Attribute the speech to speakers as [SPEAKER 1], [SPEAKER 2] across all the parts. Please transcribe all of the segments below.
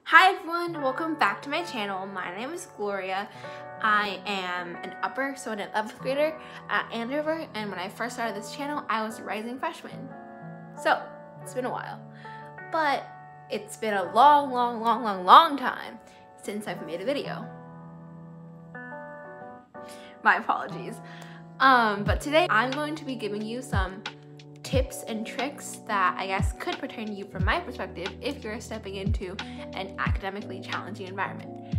[SPEAKER 1] Hi everyone, welcome back to my channel. My name is Gloria. I am an upper, so an 11th grader at Andover, and when I first started this channel, I was a rising freshman. So, it's been a while. But it's been a long time since I've made a video. My apologies. But today I'm going to be giving you some tips and tricks that I guess could pertain to you from my perspective if you're stepping into an academically challenging environment.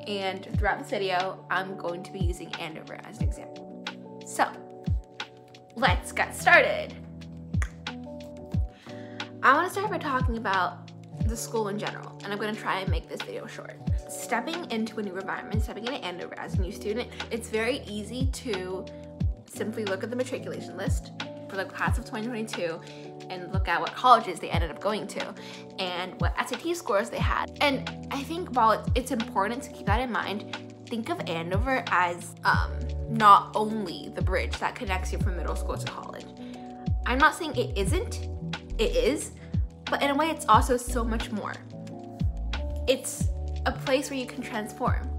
[SPEAKER 1] And throughout this video, I'm going to be using Andover as an example. So, let's get started. I want to start by talking about the school in general, and I'm going to try and make this video short. Stepping into a new environment, stepping into Andover as a new student, it's very easy to simply look at the matriculation list for the class of 2022 and look at what colleges they ended up going to and what SAT scores they had. And I think while it's important to keep that in mind, think of Andover as not only the bridge that connects you from middle school to college. I'm not saying it isn't, it is, but in a way it's also so much more. It's a place where you can transform.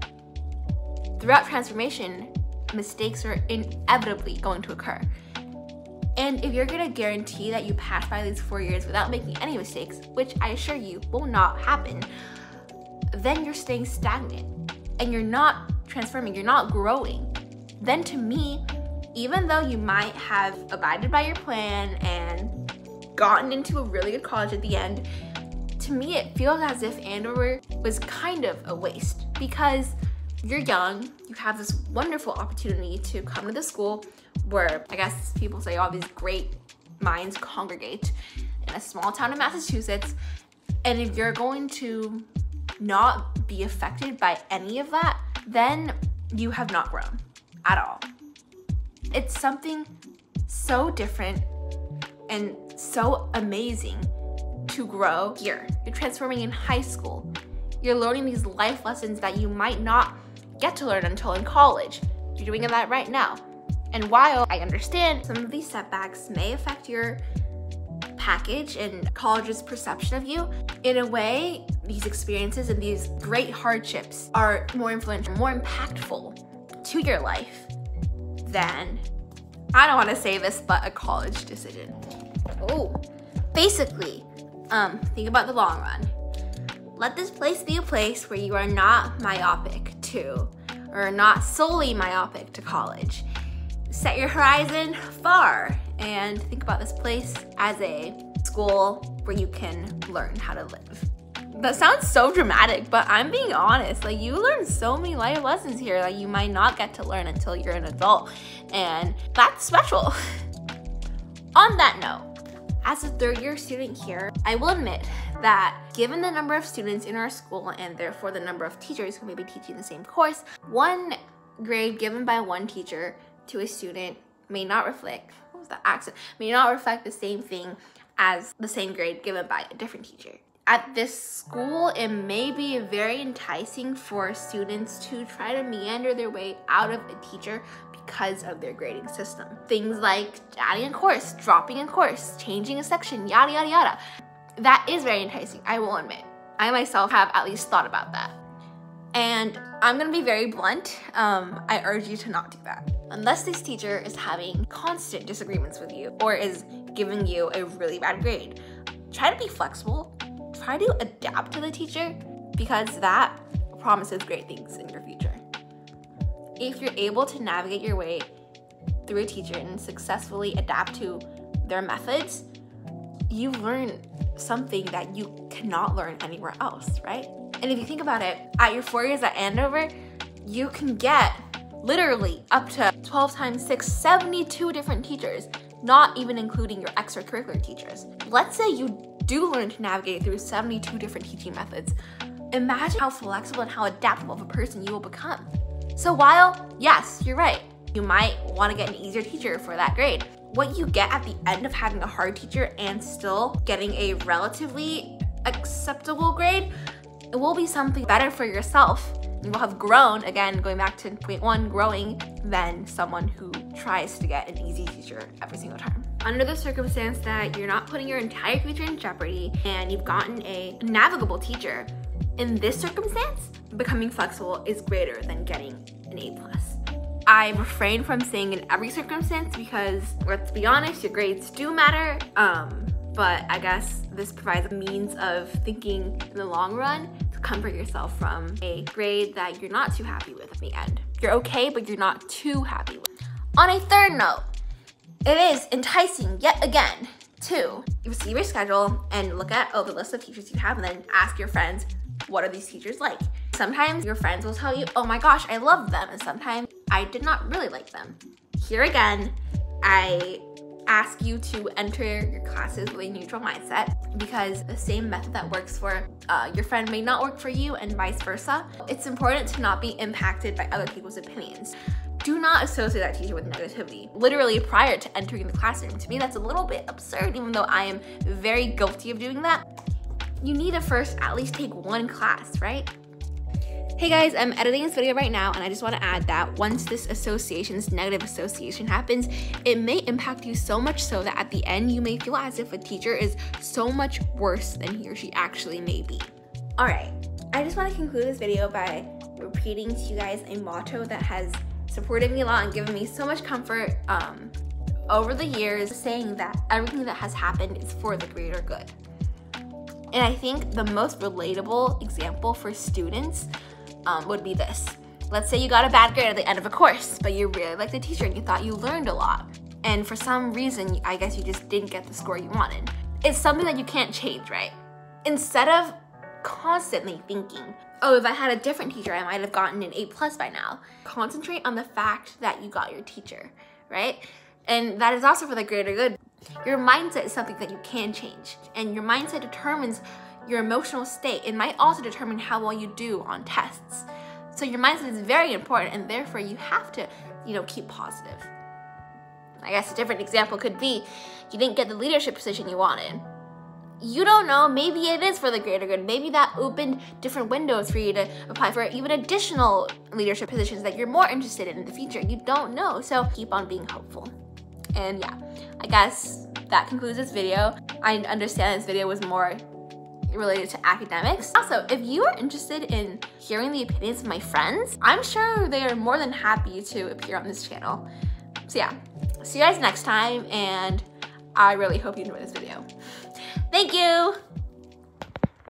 [SPEAKER 1] Throughout transformation, mistakes are inevitably going to occur. And if you're gonna guarantee that you pass by these 4 years without making any mistakes, which I assure you will not happen, then you're staying stagnant and you're not transforming, you're not growing. Then to me, even though you might have abided by your plan and gotten into a really good college at the end, to me it feels as if Andover was kind of a waste because you're young, you have this wonderful opportunity to come to the school where I guess people say all these great minds congregate in a small town in Massachusetts, and if you're going to not be affected by any of that, then you have not grown at all. It's something so different and so amazing to grow here. You're transforming in high school. You're learning these life lessons that you might not get to learn until in college. You're doing that right now. And while I understand some of these setbacks may affect your package and college's perception of you, in a way, these experiences and these great hardships are more influential, more impactful to your life than, I don't want to say this, but a college decision. Oh, basically, think about the long run. Let this place be a place where you are not myopic to, or not solely myopic to college. Set your horizon far and think about this place as a school where you can learn how to live. That sounds so dramatic, but I'm being honest. Like, you learn so many life lessons here that you might not get to learn until you're an adult, and that's special. On that note, as a third-year student here, I will admit that given the number of students in our school and therefore the number of teachers who may be teaching the same course, one grade given by one teacher to a student may not reflect, may not reflect the same thing as the same grade given by a different teacher. At this school, it may be very enticing for students to try to meander their way out of a teacher because of their grading system. Things like adding a course, dropping a course, changing a section, yada, yada, yada. That is very enticing, I will admit. I myself have at least thought about that. And I'm gonna be very blunt, I urge you to not do that. Unless this teacher is having constant disagreements with you or is giving you a really bad grade, try to be flexible, try to adapt to the teacher because that promises great things in your future. If you're able to navigate your way through a teacher and successfully adapt to their methods, you learn something that you cannot learn anywhere else, right? And if you think about it, at your 4 years at Andover, you can get literally up to 12 times 6, 72 different teachers, not even including your extracurricular teachers. Let's say you do learn to navigate through 72 different teaching methods. Imagine how flexible and how adaptable of a person you will become. So while, yes, you're right, you might want to get an easier teacher for that grade, what you get at the end of having a hard teacher and still getting a relatively acceptable grade, it will be something better for yourself. You will have grown, again, going back to point one, growing, than someone who tries to get an easy teacher every single time. Under the circumstance that you're not putting your entire future in jeopardy and you've gotten a navigable teacher, In this circumstance, becoming flexible is greater than getting an A+. I refrain from saying in every circumstance because, let's be honest, your grades do matter, but I guess this provides a means of thinking in the long run to comfort yourself from a grade that you're not too happy with at the end. You're okay, but you're not too happy with. On a third note, it is enticing yet again to receive your schedule and look at the list of teachers you have and then ask your friends, what are these teachers like? Sometimes your friends will tell you, oh my gosh, I love them, and sometimes I did not really like them. Here again, I ask you to enter your classes with a neutral mindset because the same method that works for your friend may not work for you and vice versa. It's important to not be impacted by other people's opinions. Do not associate that teacher with negativity, literally prior to entering the classroom. To me, that's a little bit absurd, even though I am very guilty of doing that. You need to first at least take one class, right? Hey guys, I'm editing this video right now and I just want to add that once this negative association happens, it may impact you so much so that at the end you may feel as if a teacher is so much worse than he or she actually may be. Alright, I just want to conclude this video by repeating to you guys a motto that has supported me a lot and given me so much comfort over the years, saying that everything that has happened is for the greater good. And I think the most relatable example for students would be this. Let's say you got a bad grade at the end of a course, but you really liked the teacher and you thought you learned a lot. And for some reason, I guess you just didn't get the score you wanted. It's something that you can't change, right? Instead of constantly thinking, oh, if I had a different teacher, I might have gotten an A+ by now. Concentrate on the fact that you got your teacher, right? And that is also for the greater good. Your mindset is something that you can change, and your mindset determines your emotional state. It might also determine how well you do on tests. So your mindset is very important, and therefore you have to, keep positive. I guess a different example could be you didn't get the leadership position you wanted. You don't know, maybe it is for the greater good. Maybe that opened different windows for you to apply for even additional leadership positions that you're more interested in the future. You don't know, so keep on being hopeful. And yeah, I guess that concludes this video. I understand this video was more related to academics. Also, if you are interested in hearing the opinions of my friends, I'm sure they are more than happy to appear on this channel. So yeah, see you guys next time, and I really hope you enjoyed this video. Thank you!